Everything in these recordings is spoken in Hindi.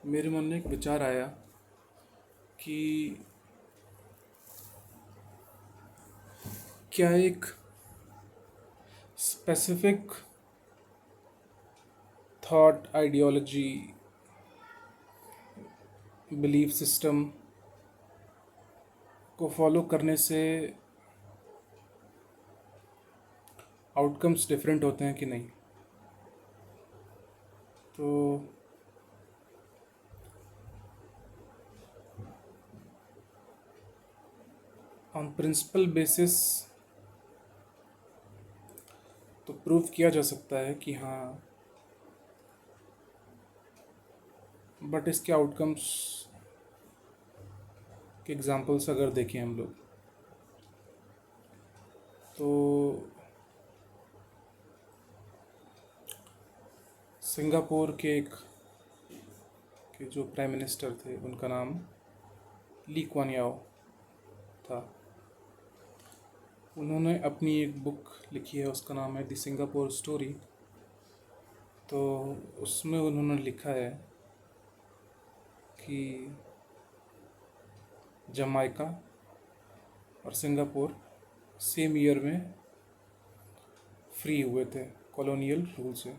मेरे मन में एक विचार आया कि क्या एक specific thought ideology belief system को फॉलो करने से आउटकम्स डिफरेंट होते हैं कि नहीं। तो ऑन प्रिंसिपल बेसिस तो प्रूव किया जा सकता है कि हाँ, बट इसके आउटकम्स के एग्जांपल्स अगर देखें हम लोग तो सिंगापुर के जो प्राइम मिनिस्टर थे उनका नाम ली कुआन याओ था। उन्होंने अपनी एक बुक लिखी है, उसका नाम है द सिंगापुर स्टोरी। तो उसमें उन्होंने लिखा है कि जमाइका और सिंगापुर सेम ईयर में फ्री हुए थे कॉलोनियल रूल से।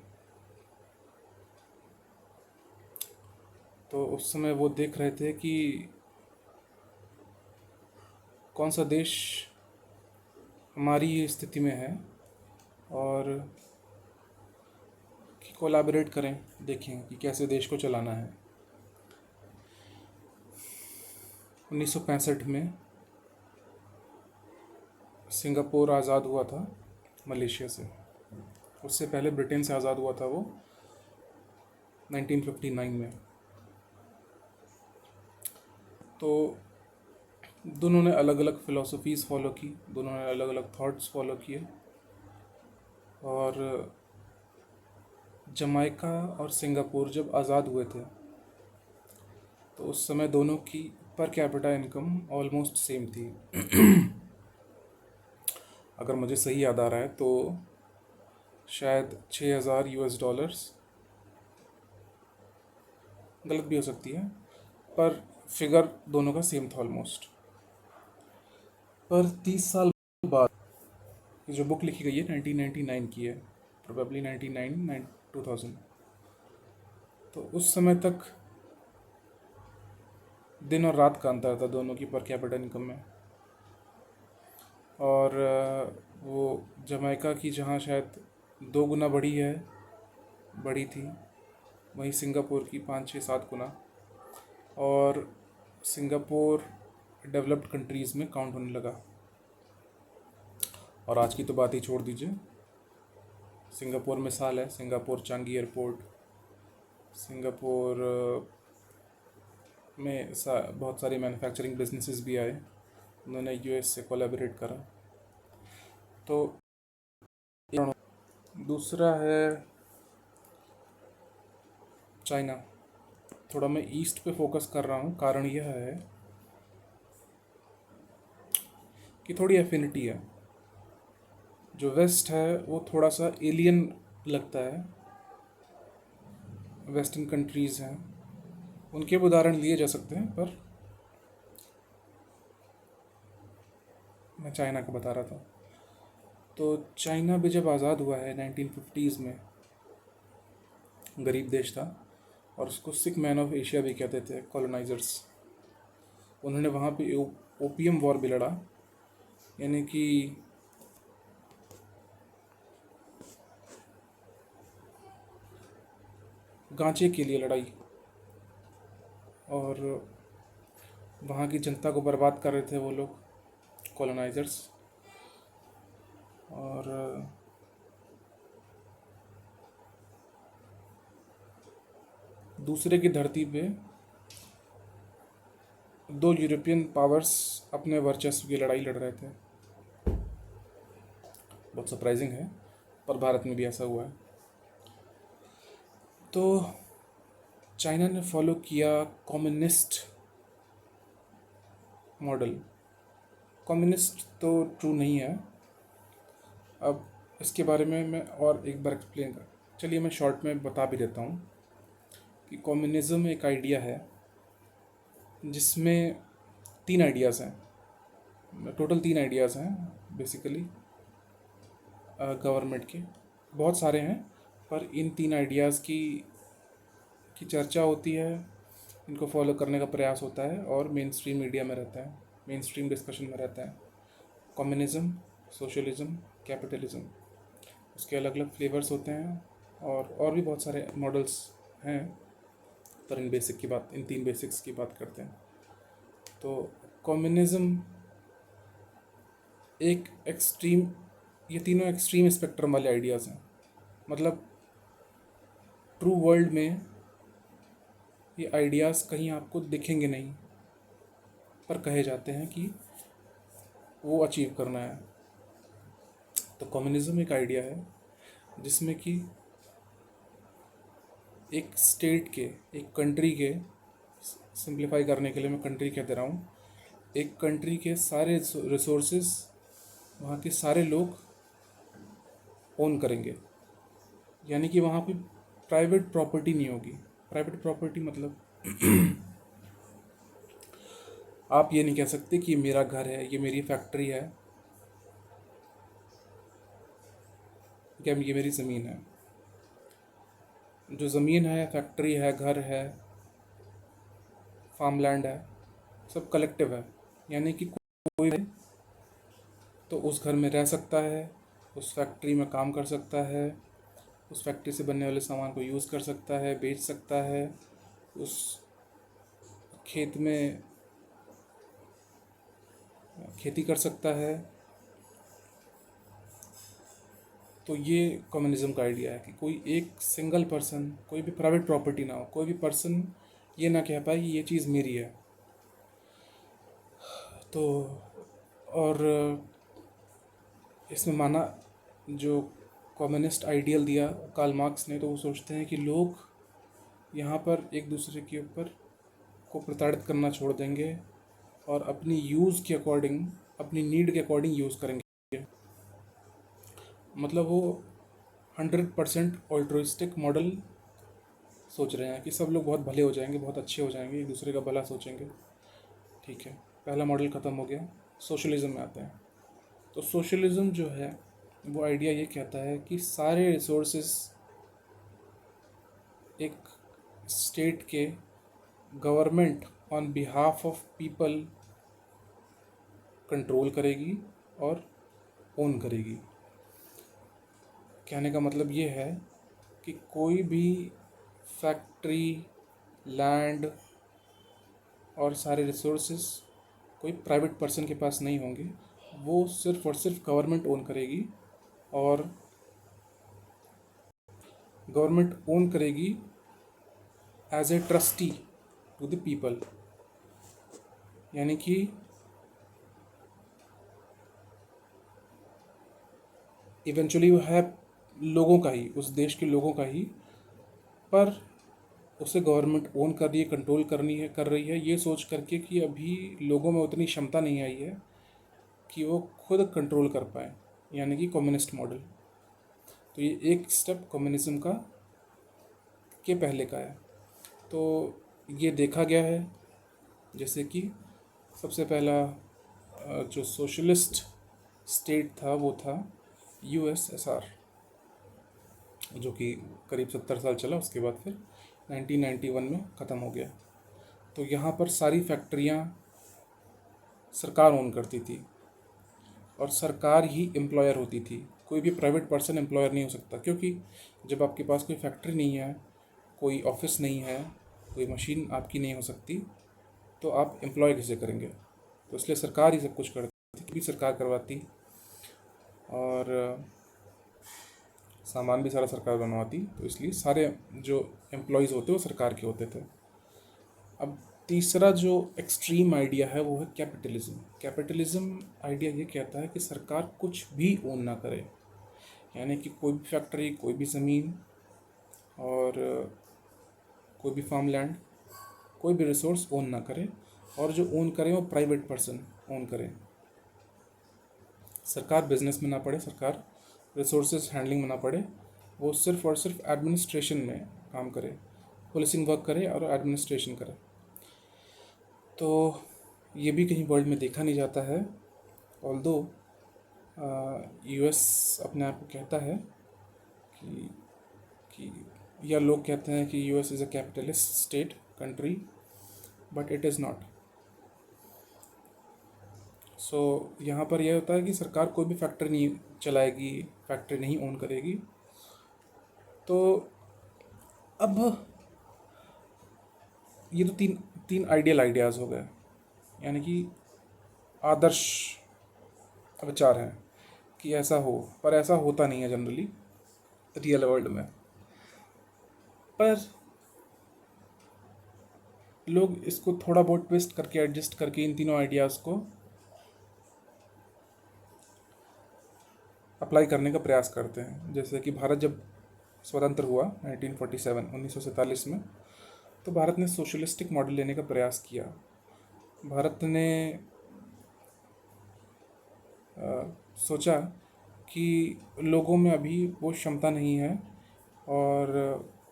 तो उस समय वो देख रहे थे कि कौन सा देश हमारी स्थिति में है और कि कोलैबोरेट करें, देखें कि कैसे देश को चलाना है। 1965 में सिंगापुर आज़ाद हुआ था मलेशिया से। उससे पहले ब्रिटेन से आज़ाद हुआ था वो 1959 में। तो दोनों ने अलग अलग फ़िलोसफीज़ फॉलो की, दोनों ने अलग अलग थॉट्स फॉलो किए। और जमाइका और सिंगापुर जब आज़ाद हुए थे तो उस समय दोनों की per capita income almost same थी। अगर मुझे सही याद आ रहा है तो शायद $6,000, गलत भी हो सकती है, पर फिगर दोनों का सेम था ऑलमोस्ट। पर 30 साल बाद ये जो बुक लिखी गई है 1999 की है, प्रोबेबली 99 2000। तो उस समय तक दिन और रात का अंतर था दोनों की पर कैपिटा इनकम में। और वो जमाइका की जहाँ शायद 2 गुना बड़ी थी, वहीं सिंगापुर की 5 6 7 गुना। और सिंगापुर डेवलप्ड कंट्रीज़ में काउंट होने लगा। और आज की तो बात ही छोड़ दीजिए। सिंगापुर मिसाल है, सिंगापुर चांगी एयरपोर्ट, सिंगापुर में बहुत सारे मैन्युफैक्चरिंग बिजनेसेस भी आए, उन्होंने यूएस से कोलैबोरेट करा। तो दूसरा है चाइना। थोड़ा मैं ईस्ट पे फोकस कर रहा हूँ, कारण यह है कि थोड़ी एफिनिटी है। जो वेस्ट है वो थोड़ा सा एलियन लगता है, वेस्टर्न कंट्रीज़ हैं उनके भी उदाहरण लिए जा सकते हैं, पर मैं चाइना का बता रहा था। तो चाइना भी जब आज़ाद हुआ है 1950s में, गरीब देश था और उसको सिक मैन ऑफ एशिया भी कहते थे कॉलोनाइजर्स। उन्होंने वहाँ पे ओपियम वॉर भी लड़ा, यानी कि गांचे के लिए लड़ाई, और वहाँ की जनता को बर्बाद कर रहे थे वो लोग कॉलोनाइजर्स। और दूसरे की धरती पे 2 यूरोपियन पावर्स अपने वर्चस्व की लड़ाई लड़ रहे थे। बहुत सरप्राइजिंग है, पर भारत में भी ऐसा हुआ है। तो चाइना ने फॉलो किया कम्युनिस्ट मॉडल। कम्युनिस्ट तो ट्रू नहीं है। अब इसके बारे में मैं और एक बार एक्सप्लेन कर, चलिए मैं शॉर्ट में बता भी देता हूँ कि कम्युनिज़्म एक आइडिया है जिसमें तीन आइडियाज़ हैं, टोटल तीन आइडियाज़ हैं बेसिकली गवर्नमेंट के। बहुत सारे हैं पर इन तीन आइडियाज़ की चर्चा होती है, इनको फॉलो करने का प्रयास होता है और मेन स्ट्रीम मीडिया में रहता है, मेन स्ट्रीम डिस्कशन में रहता है। कम्युनिज़्म, सोशलिज़्म, कैपिटलिज़्म, उसके अलग अलग फ्लेवर्स होते हैं और भी बहुत सारे मॉडल्स हैं, पर इन तीन बेसिक्स की बात करते हैं। तो कम्युनिज़्म एक एक्सट्रीम, ये तीनों एक्सट्रीम स्पेक्ट्रम वाले आइडियाज़ हैं। मतलब ट्रू वर्ल्ड में ये आइडियाज़ कहीं आपको दिखेंगे नहीं, पर कहे जाते हैं कि वो अचीव करना है। तो कम्युनिज़्म एक आइडिया है जिसमें कि एक स्टेट के, एक कंट्री के, सिंप्लीफाई करने के लिए मैं कंट्री कह दे रहा हूँ, एक कंट्री के सारे रिसोर्सेज वहाँ के सारे लोग ओन करेंगे। यानी कि वहाँ पे प्राइवेट प्रॉपर्टी नहीं होगी। प्राइवेट प्रॉपर्टी मतलब आप ये नहीं कह सकते कि ये मेरा घर है, ये मेरी फैक्ट्री है, क्या ये मेरी ज़मीन है। जो ज़मीन है, फैक्ट्री है, घर है, फार्म लैंड है, सब कलेक्टिव है। यानी कि कोई तो उस घर में रह सकता है, उस फैक्ट्री में काम कर सकता है, उस फैक्ट्री से बनने वाले सामान को यूज़ कर सकता है, बेच सकता है, उस खेत में खेती कर सकता है। तो ये कम्युनिज़्म का आइडिया है कि कोई एक सिंगल पर्सन, कोई भी प्राइवेट प्रॉपर्टी ना हो, कोई भी पर्सन ये ना कह पाए कि ये चीज़ मेरी है। तो और इसमें माना जो कम्युनिस्ट आइडियल दिया कार्ल मार्क्स ने, तो वो सोचते हैं कि लोग यहाँ पर एक दूसरे के ऊपर को प्रताड़ित करना छोड़ देंगे और अपनी यूज़ के अकॉर्डिंग, अपनी नीड के अकॉर्डिंग यूज़ करेंगे। मतलब वो 100% ऑल्ट्रुइस्टिक मॉडल सोच रहे हैं कि सब लोग बहुत भले हो जाएंगे, बहुत अच्छे हो जाएंगे, एक दूसरे का भला सोचेंगे। ठीक है, पहला मॉडल ख़त्म हो गया। सोशलिज़म में आते हैं। तो सोशलिज़म जो है वो आइडिया ये कहता है कि सारे रिसोर्सेज एक स्टेट के government on behalf of people control करेगी और ओन करेगी। कहने का मतलब ये है कि कोई भी फैक्ट्री, लैंड और सारे रिसोर्सेज कोई प्राइवेट पर्सन के पास नहीं होंगे, वो सिर्फ और सिर्फ गवर्नमेंट ओन करेगी। और गवर्नमेंट ओन करेगी as a trustee to the people. यानी कि इवेंचुअली वो है लोगों का ही, उस देश के लोगों का ही, पर उसे गवर्नमेंट ओन कर रही है, कंट्रोल कर रही है ये सोच करके कि अभी लोगों में उतनी क्षमता नहीं आई है कि वो खुद कंट्रोल कर पाए। यानी कि कम्युनिस्ट मॉडल। तो ये एक स्टेप कम्युनिज्म का के पहले का है। तो ये देखा गया है जैसे कि सबसे पहला जो सोशलिस्ट स्टेट था वो था यूएसएसआर, जो कि करीब 70 साल चला, उसके बाद फिर 1991 में ख़त्म हो गया। तो यहाँ पर सारी फैक्ट्रियाँ सरकार ओन करती थी और सरकार ही एम्प्लॉयर होती थी। कोई भी प्राइवेट पर्सन एम्प्लॉयर नहीं हो सकता, क्योंकि जब आपके पास कोई फैक्ट्री नहीं है, कोई ऑफिस नहीं है, कोई मशीन आपकी नहीं हो सकती, तो आप एम्प्लॉय कैसे करेंगे। तो इसलिए सरकार ही सब कुछ करती थी, भी सरकार करवाती और सामान भी सारा सरकार बनवाती। तो इसलिए सारे जो एम्प्लॉयज़ होते वो सरकार के होते थे। अब तीसरा जो एक्सट्रीम आइडिया है वो है कैपिटलिज्म। कैपिटलिज्म आइडिया ये कहता है कि सरकार कुछ भी ओन ना करे। यानी कि कोई भी फैक्ट्री, कोई भी ज़मीन और कोई भी फार्म लैंड, कोई भी रिसोर्स ओन ना करे, और जो ओन करें वो प्राइवेट पर्सन ओन करें। सरकार बिजनेस में ना पड़े, सरकार रिसोर्सेज हैंडलिंग में ना पड़े, वो सिर्फ और सिर्फ एडमिनिस्ट्रेशन में काम करे। पुलिसिंग वर्क करे और एडमिनिस्ट्रेशन करे। तो ये भी कहीं वर्ल्ड में देखा नहीं जाता है। ऑल्दो यूएस अपने आप को कहता है कि कि या लोग कहते हैं कि US is a capitalist state country, but it is not. So यहाँ पर यह होता है कि सरकार कोई भी फैक्ट्री नहीं चलाएगी, फैक्ट्री नहीं ओन करेगी। तो अब ये तो तीन तीन आइडियल आइडियाज़ हो गए, यानी कि आदर्श विचार हैं कि ऐसा हो, पर ऐसा होता नहीं है जनरली रियल वर्ल्ड में। पर लोग इसको थोड़ा बहुत ट्विस्ट करके, एडजस्ट करके इन तीनों आइडियाज़ को अप्लाई करने का प्रयास करते हैं। जैसे कि भारत जब स्वतंत्र हुआ 1947 में, तो भारत ने सोशलिस्टिक मॉडल लेने का प्रयास किया। भारत ने सोचा कि लोगों में अभी वो क्षमता नहीं है और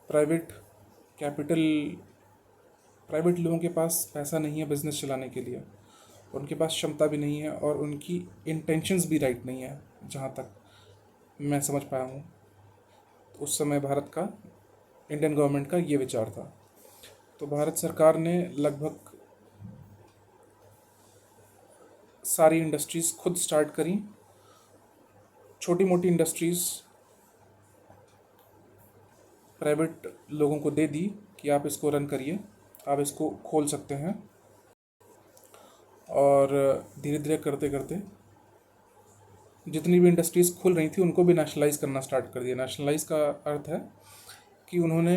प्राइवेट कैपिटल, प्राइवेट लोगों के पास पैसा नहीं है बिजनेस चलाने के लिए, उनके पास क्षमता भी नहीं है और उनकी इंटेंशंस भी राइट नहीं है, जहाँ तक मैं समझ पाया हूँ। तो उस समय भारत का, इंडियन गवर्नमेंट का ये विचार था। तो भारत सरकार ने लगभग सारी इंडस्ट्रीज़ खुद स्टार्ट करी। छोटी मोटी इंडस्ट्रीज़ प्राइवेट लोगों को दे दी कि आप इसको रन करिए, आप इसको खोल सकते हैं। और धीरे धीरे करते करते जितनी भी इंडस्ट्रीज़ खुल रही थी उनको भी नेशनलाइज करना स्टार्ट कर दिया। नेशनलाइज का अर्थ है कि उन्होंने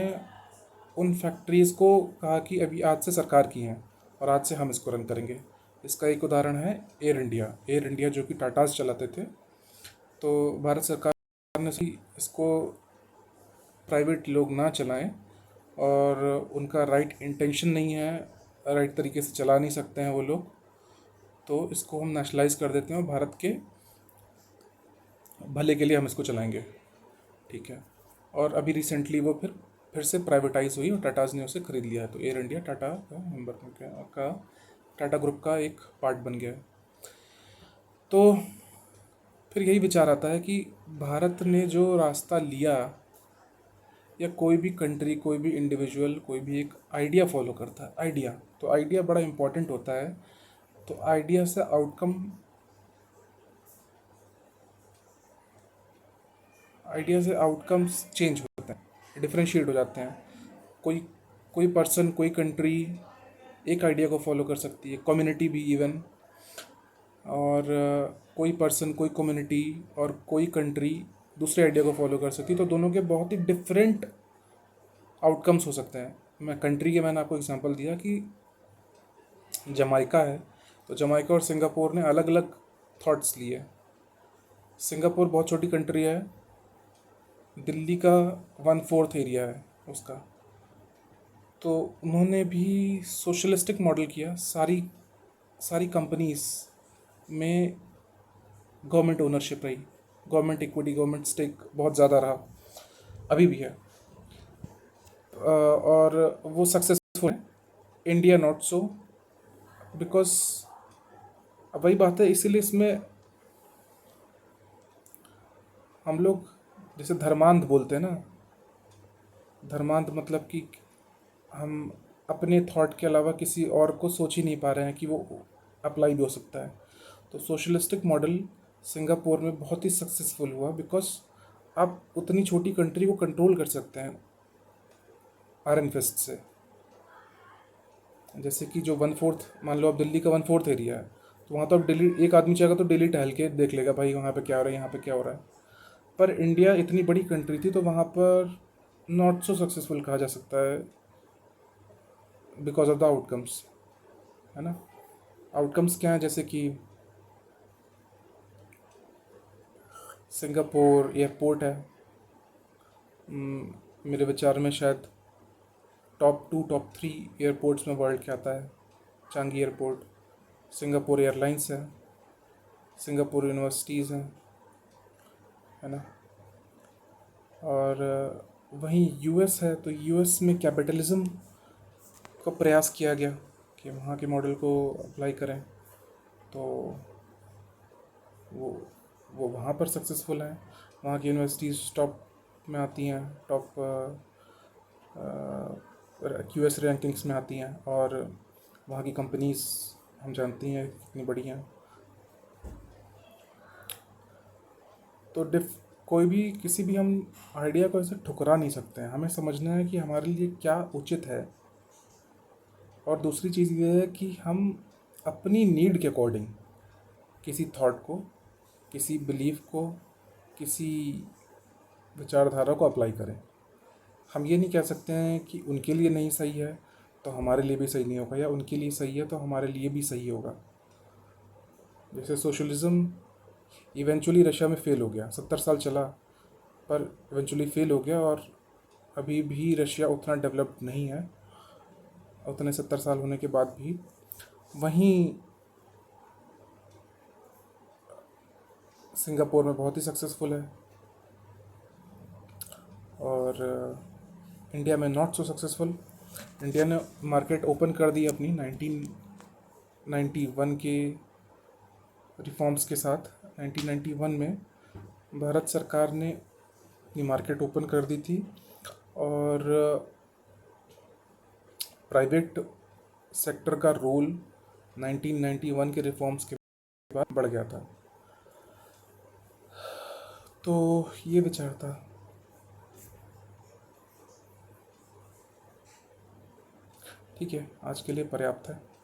उन फैक्ट्रीज़ को कहा कि अभी आज से सरकार की हैं और आज से हम इसको रन करेंगे। इसका एक उदाहरण है एयर इंडिया। एयर इंडिया जो कि टाटाज चलाते थे, तो भारत सरकार ने इसको प्राइवेट लोग ना चलाएं और उनका राइट इंटेंशन नहीं है, राइट तरीके से चला नहीं सकते हैं वो लोग, तो इसको हम नेशनलाइज कर देते हैं और भारत के भले के लिए हम इसको चलाएंगे। ठीक है। और अभी रिसेंटली वो फिर से प्राइवेटाइज हुई और टाटाज ने उसे खरीद लिया है। तो एयर इंडिया टाटा का मेंबर का टाटा ग्रुप का एक पार्ट बन गया है। तो फिर यही विचार आता है कि भारत ने जो रास्ता लिया, या कोई भी कंट्री, कोई भी इंडिविजुअल, कोई भी एक आइडिया फॉलो करता है। आइडिया, तो आइडिया बड़ा इम्पोर्टेंट होता है। तो आइडिया से आउटकम्स चेंज होते हैं, डिफ्रेंशिएट हो जाते हैं। कोई कोई पर्सन, कोई कंट्री एक आइडिया को फॉलो कर सकती है, कम्युनिटी भी इवन, और कोई पर्सन, कोई कम्युनिटी और कोई कंट्री दूसरे आइडिया को फॉलो कर सकती है। तो दोनों के बहुत ही डिफरेंट आउटकम्स हो सकते हैं। मैं कंट्री के, मैंने आपको एग्जांपल दिया कि जमाइका है, तो जमाइका और सिंगापुर ने अलग अलग थॉट्स लिए। सिंगापुर बहुत छोटी कंट्री है, दिल्ली का 1/4 एरिया है उसका, तो उन्होंने भी सोशलिस्टिक मॉडल किया। सारी सारी कंपनीज में गवर्नमेंट ओनरशिप रही, गवर्नमेंट इक्विटी, गवर्नमेंट स्टेक बहुत ज़्यादा रहा, अभी भी है। और वो सक्सेसफुल है। इंडिया नॉट सो, बिकॉज अब वही बात है, इसीलिए इसमें हम लोग जैसे धर्मांध बोलते हैं ना, धर्मांध मतलब कि हम अपने थॉट के अलावा किसी और को सोच ही नहीं पा रहे हैं कि वो अप्लाई भी हो सकता है। तो सोशलिस्टिक मॉडल सिंगापुर में बहुत ही सक्सेसफुल हुआ, बिकॉज आप उतनी छोटी कंट्री को कंट्रोल कर सकते हैं आयरन फिस्ट से। जैसे कि जो 1/4, मान लो आप दिल्ली का 1/4 एरिया है, तो वहाँ तो आप डेली, एक आदमी चाहेगा तो डेली टहल के देख लेगा भाई वहाँ पे क्या हो रहा है, यहाँ पे क्या हो रहा है। पर इंडिया इतनी बड़ी कंट्री थी, तो वहाँ पर नॉट सो सक्सेसफुल कहा जा सकता है, बिकॉज ऑफ द आउटकम्स, है ना। आउटकम्स क्या हैं, जैसे कि सिंगापुर एयरपोर्ट है, मेरे विचार में शायद टॉप 2 टॉप 3 एयरपोर्ट्स में वर्ल्ड के आता है। चांगी एयरपोर्ट, सिंगापुर एयरलाइंस है, सिंगापुर यूनिवर्सिटीज़ हैं, है ना। और वहीं यूएस है तो यूएस में कैपिटलिज्म का प्रयास किया गया कि वहाँ के मॉडल को अप्लाई करें, तो वो वो वहाँ पर सक्सेसफुल हैं। वहाँ की यूनिवर्सिटीज़ टॉप में आती हैं, टॉप क्यूएस रैंकिंग्स में आती हैं, और वहाँ की कंपनीज हम जानती हैं कितनी बड़ी हैं। तो कोई भी किसी भी हम आइडिया को ऐसे ठुकरा नहीं सकते हैं, हमें समझना है कि हमारे लिए क्या उचित है। और दूसरी चीज़ ये है कि हम अपनी नीड के अकॉर्डिंग किसी थॉट को, किसी बिलीफ को, किसी विचारधारा को अप्लाई करें। हम ये नहीं कह सकते हैं कि उनके लिए नहीं सही है तो हमारे लिए भी सही नहीं होगा, या उनके लिए सही है तो हमारे लिए भी सही होगा। जैसे सोशलिज़्म इवेंचुअली रशिया में फ़ेल हो गया, 70 साल चला पर इवेंचुअली फ़ेल हो गया, और अभी भी रशिया उतना डेवलप्ड नहीं है उतने 70 साल होने के बाद भी। वहीं सिंगापुर में बहुत ही सक्सेसफुल है, और इंडिया में नॉट सो सक्सेसफुल। इंडिया ने मार्केट ओपन कर दी अपनी 1991 के रिफॉर्म्स के साथ। 1991 में भारत सरकार ने अपनी मार्केट ओपन कर दी थी, और प्राइवेट सेक्टर का रोल 1991 के रिफॉर्म्स के बाद बढ़ गया था। तो ये विचार था। ठीक है, आज के लिए पर्याप्त है।